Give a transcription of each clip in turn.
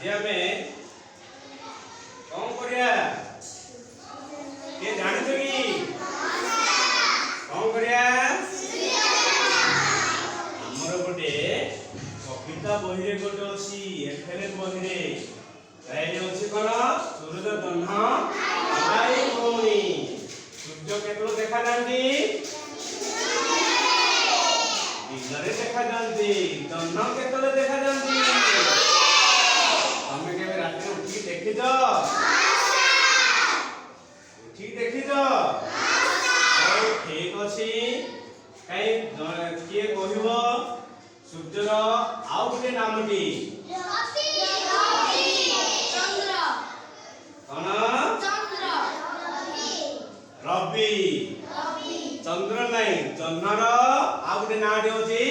आज आम कौन करिया के जानिछ कि कौन करिया हमर गोटे कविता बही रे गोटे अछि एफएल बही रे ताइले अछि कोन सूरज जह्न भाई भौणी सूर्य केतलो देखा जांती दिनरे देखा जांती जह्न केतलो देखा जांती हमें केबे रात उठी देखि ज उठी देखि ज ठीक अछि काई किए कहिबो सूर्यर आउ गोटे नामटी रवि चंद्र नहीं जह्नर आउ गोटे नाटी होची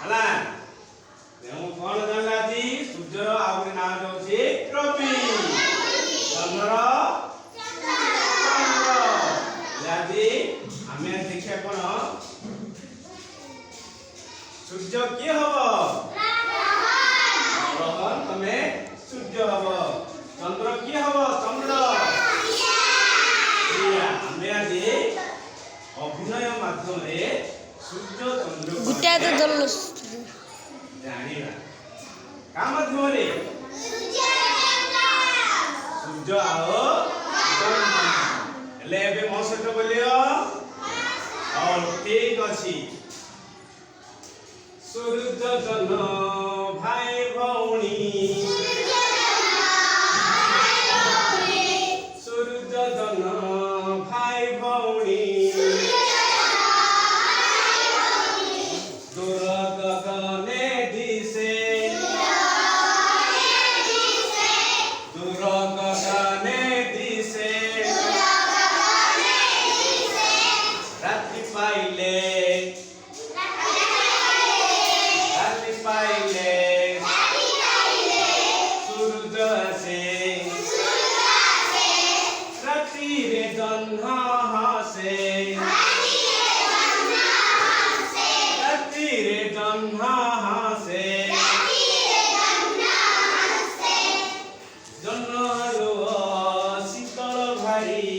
हला देउ कोन जानला जी सूर्यर आउ गोटे नाटी होची रवि जह्नर चंद्र लाजी हमें देखिया कोन सूर्य के हबो ग्रहण तमे सूर्य हबो चंद्र के हबो चंद्र हमें आज अभिनय माध्यम रे सूर्य चंद्र गुटा तो दल जानिबा का माध्यम रे सूर्य आओ ले बे मो सहित बोलियो और ठीक अछि सूर्य जह्न भाई भौणी सूर्य जह्न भाई भौणी दूर गगने दिसे दूर गगने दिसे रात्रि पाइले सूरज से रात्रि रे जह्न हसे रात्रि रे जह्न हसे जह्न रो शीतल भारी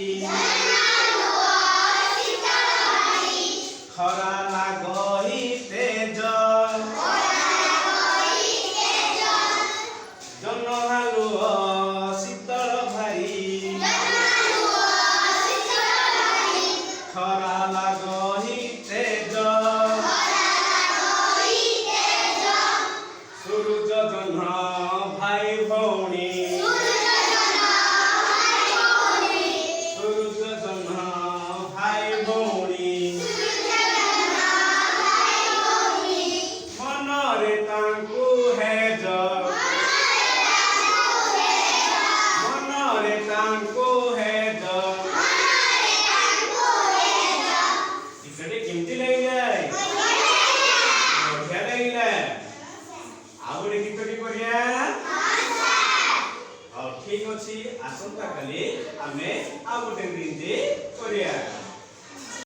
खरा लागहि तेज जह्न शीतल भारी खरा लागहि तेज सूरज जह्न